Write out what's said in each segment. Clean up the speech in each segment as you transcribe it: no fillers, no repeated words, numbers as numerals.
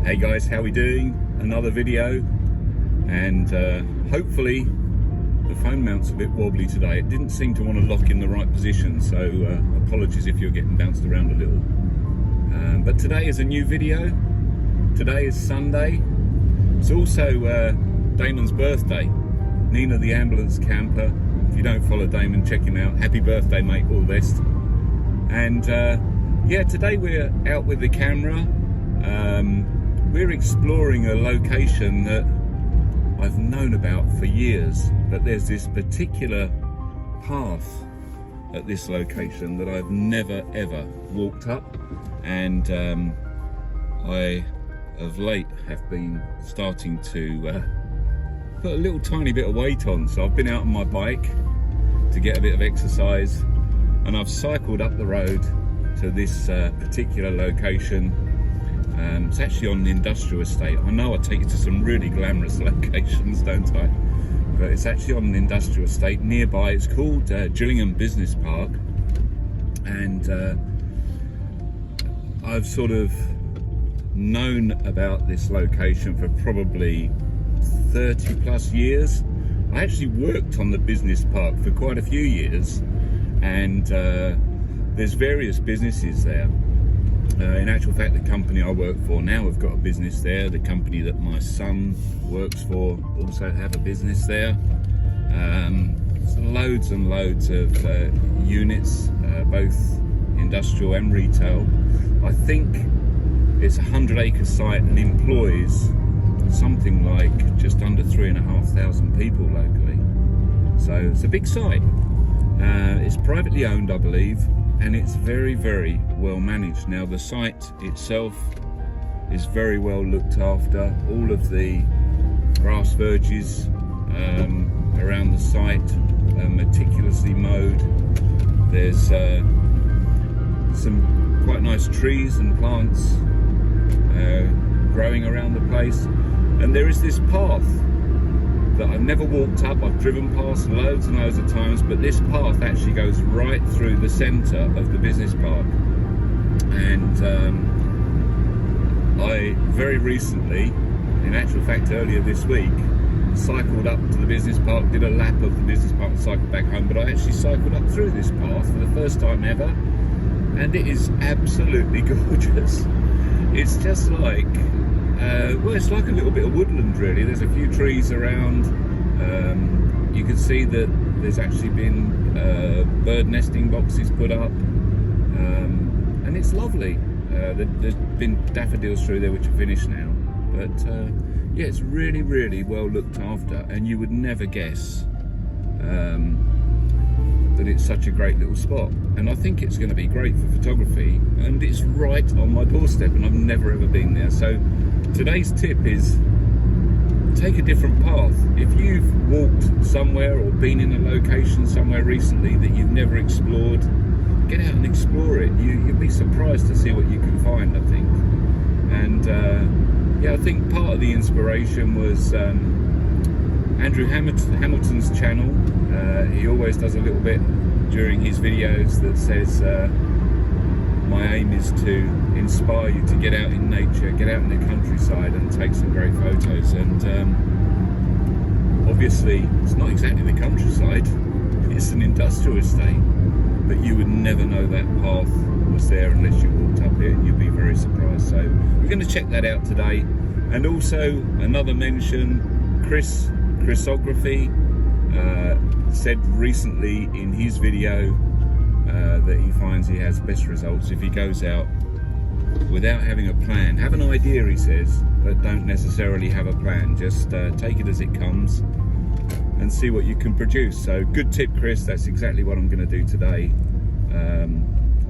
Hey guys, how we doing? Another video, and hopefully the phone mount's a bit wobbly today. It didn't seem to want to lock in the right position, so apologies if you're getting bounced around a little. But today is a new video. Today is Sunday. It's also Damon's birthday. Nina the ambulance camper. If you don't follow Damon, check him out. Happy birthday, mate, all the best. And yeah, today we're out with the camera. We're exploring a location that I've known about for years, but there's this particular path at this location that I've never ever walked up, and I of late have been starting to put a little tiny bit of weight on. So I've been out on my bike to get a bit of exercise, and I've cycled up the road to this particular location. It's actually on an industrial estate. I know I take you to some really glamorous locations, don't I? But it's actually on an industrial estate nearby. It's called Zhiyun Business Park, and I've sort of known about this location for probably 30 plus years. I actually worked on the business park for quite a few years, and there's various businesses there. In actual fact, the company I work for now have got a business there. The company that my son works for also have a business there. There's loads and loads of units, both industrial and retail. I think it's a 100-acre site and employs something like just under 3,500 people locally. So it's a big site. It's privately owned, I believe, and it's very, very well managed. Now, the site itself is very well looked after. All of the grass verges around the site are meticulously mowed. There's some quite nice trees and plants growing around the place, and there is this path that I've never walked up. I've driven past loads and loads of times, but this path actually goes right through the centre of the business park. And I very recently, in actual fact earlier this week, cycled up to the business park, did a lap of the business park and cycled back home, but I actually cycled up through this path for the first time ever, and it is absolutely gorgeous. It's just like well, it's like a little bit of woodland, really. There's a few trees around. You can see that there's actually been bird nesting boxes put up, and it's lovely. There's been daffodils through there which are finished now, but yeah, it's really, really well looked after, and you would never guess that it's such a great little spot. And I think it's going to be great for photography, and it's right on my doorstep, and I've never ever been there. So today's tip is take a different path. If you've walked somewhere or been in a location somewhere recently that you've never explored, get out and explore it. You'll be surprised to see what you can find, I think. And yeah, I think part of the inspiration was Andrew Hamilton's channel. He always does a little bit during his videos that says my aim is to inspire you to get out in nature, get out in the countryside and take some great photos. And obviously it's not exactly the countryside, it's an industrial estate, but you would never know that path was there unless you walked up it. You'd be very surprised. So we're going to check that out today. And also another mention, Chrisography said recently in his video that he finds he has best results if he goes out without having a plan. Have an idea, he says, but don't necessarily have a plan. Just take it as it comes and see what you can produce. So good tip, Chris. That's exactly what I'm going to do today.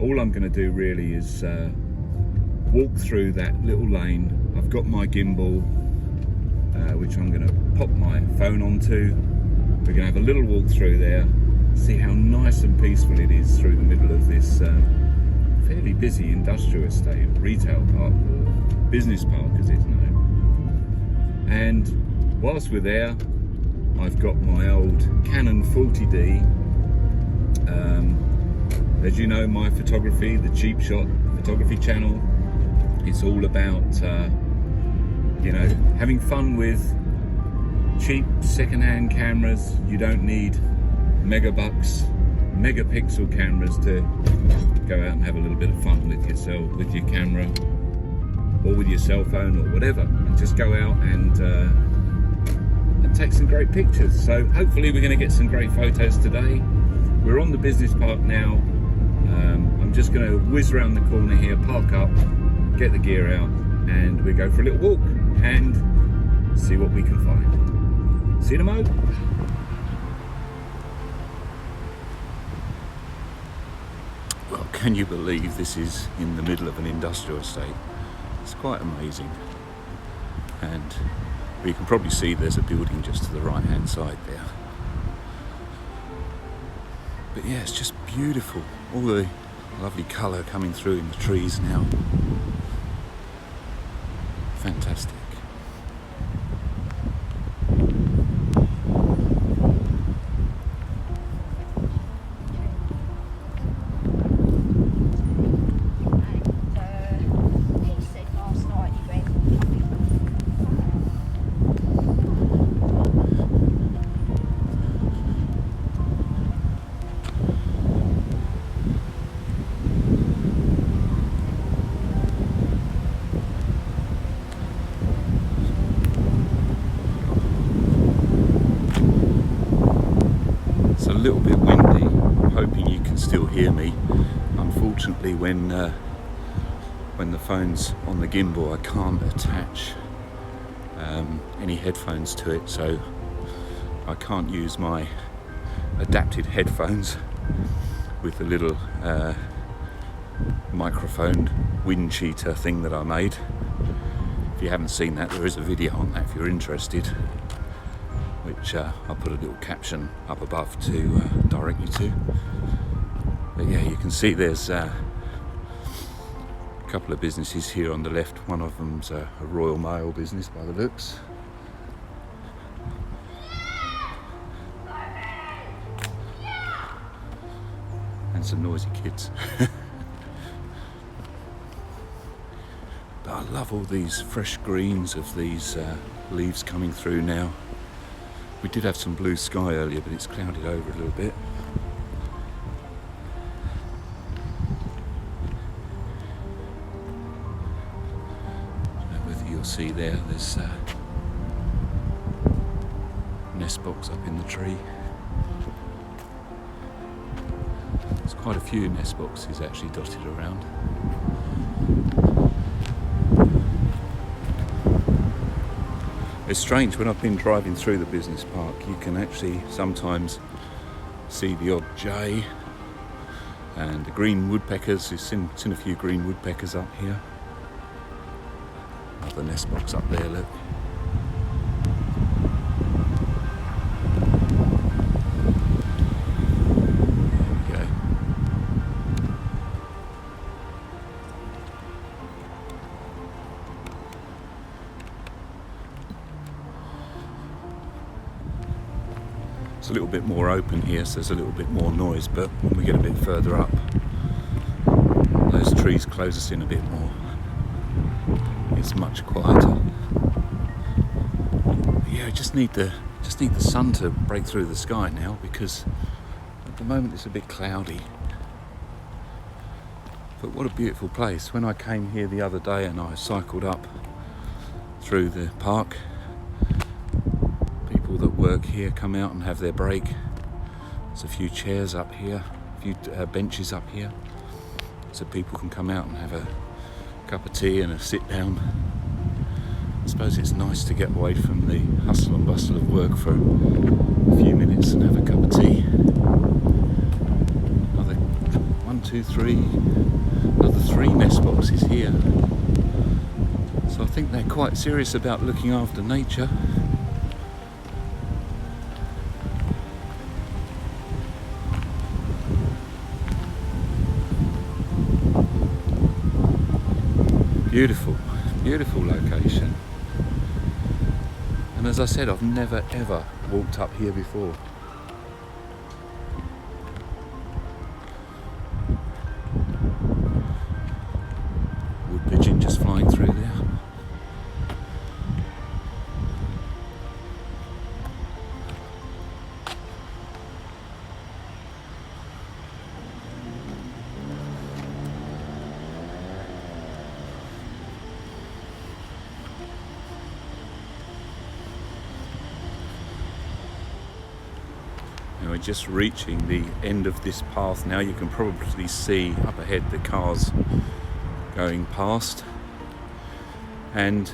All I'm going to do really is walk through that little lane. I've got my gimbal, which I'm going to pop my phone onto. We're going to have a little walk through there, see how nice and peaceful it is through the middle of this fairly busy industrial estate, retail park, or business park as it's known. And whilst we're there, I've got my old Canon 40d. As you know, my photography, the cheap shot photography channel, it's all about you know, having fun with cheap second-hand cameras. You don't need megapixel cameras to go out and have a little bit of fun with yourself, with your camera, or with your cell phone or whatever, and just go out and take some great pictures. So hopefully we're going to get some great photos today. We're on the business park now. I'm just going to whiz around the corner here, park up, get the gear out, and we go for a little walk and see what we can find. See you in a moment. Well, can you believe this is in the middle of an industrial estate? It's quite amazing. And you can probably see there's a building just to the right hand side there. But yeah, it's just beautiful. All the lovely colour coming through in the trees now. Fantastic. A little bit windy. I'm hoping you can still hear me. Unfortunately, when the phone's on the gimbal, I can't attach any headphones to it, so I can't use my adapted headphones with the little microphone wind cheater thing that I made. If you haven't seen that, there is a video on that if you're interested, which I'll put a little caption up above to direct you to. But yeah, you can see there's a couple of businesses here on the left. One of them's a Royal Mail business by the looks. And some noisy kids. But I love all these fresh greens of these leaves coming through now. We did have some blue sky earlier, but it's clouded over a little bit. Whether you'll see there's a nest box up in the tree. There's quite a few nest boxes actually dotted around. It's strange, when I've been driving through the business park, you can actually sometimes see the odd jay and the green woodpeckers. You've seen a few green woodpeckers up here. Another nest box up there, look. There we go. It's a little bit more open here, so there's a little bit more noise, but when we get a bit further up, those trees close us in a bit more. It's much quieter. But yeah, I just need the sun to break through the sky now, because at the moment it's a bit cloudy. But what a beautiful place. When I came here the other day and I cycled up through the park, that work here come out and have their break. There's a few chairs up here, a few benches up here, so people can come out and have a cup of tea and a sit down. I suppose it's nice to get away from the hustle and bustle of work for a few minutes and have a cup of tea. Another 1, 2, 3, another 3 nest boxes here. So I think they're quite serious about looking after nature. Beautiful, beautiful location. And as I said, I've never ever walked up here before. Wood pigeon just flying through there. we're just reaching the end of this path now. You can probably see up ahead the cars going past, and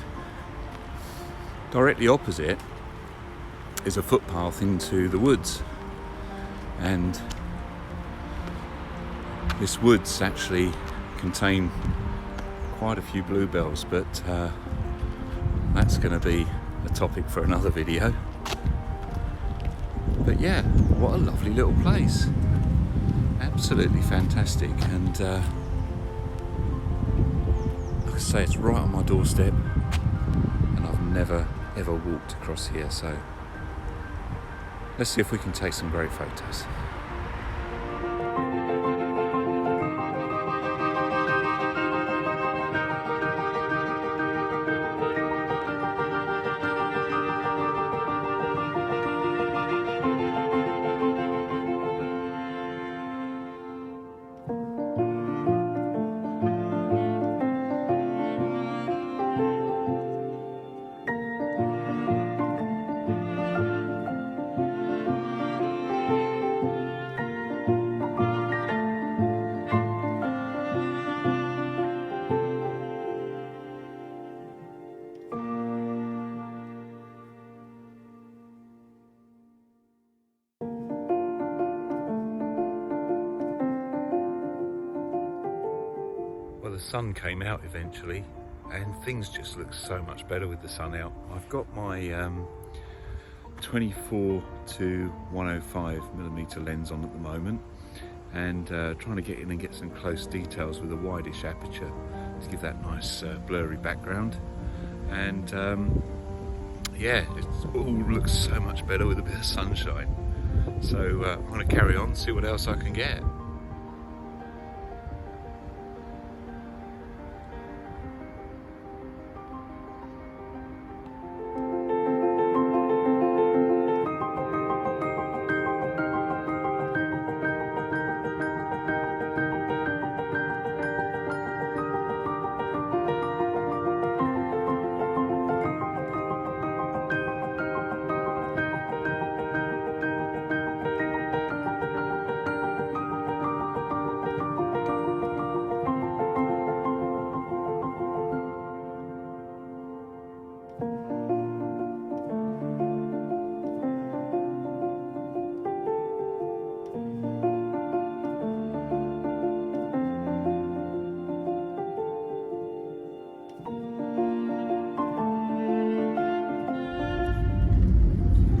directly opposite is a footpath into the woods, and this woods actually contain quite a few bluebells, but that's going to be a topic for another video. But yeah, what a lovely little place, absolutely fantastic. And like I say, it's right on my doorstep, and I've never ever walked across here, so let's see if we can take some great photos. Well, the sun came out eventually, and things just look so much better with the sun out. I've got my 24 to 105mm lens on at the moment, and trying to get in and get some close details with a wideish aperture to give that nice blurry background. And yeah, it all looks so much better with a bit of sunshine. So I'm going to carry on, see what else I can get.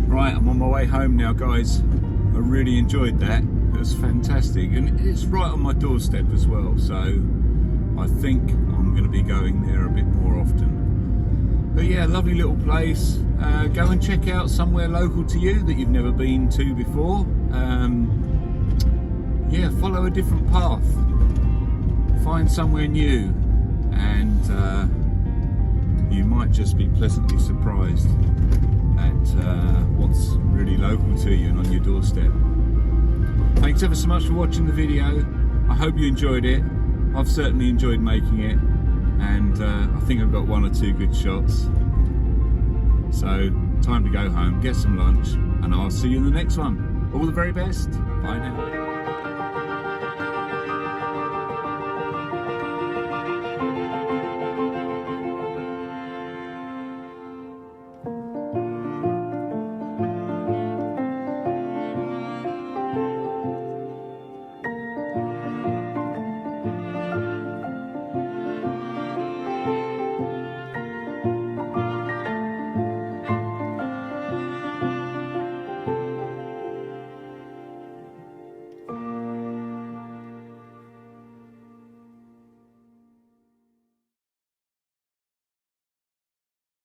Right, I'm on my way home now, guys. I really enjoyed that. It was fantastic, and it's right on my doorstep as well, so I think I'm going to be going there a bit more often. But yeah, lovely little place. Go and check out somewhere local to you that you've never been to before. Yeah, follow a different path, find somewhere new, and you might just be pleasantly surprised at what's really local to you and on your doorstep. Thanks ever so much for watching the video. I hope you enjoyed it. I've certainly enjoyed making it, and I think I've got one or two good shots. So time to go home, get some lunch, and I'll see you in the next one. All the very best. Bye now.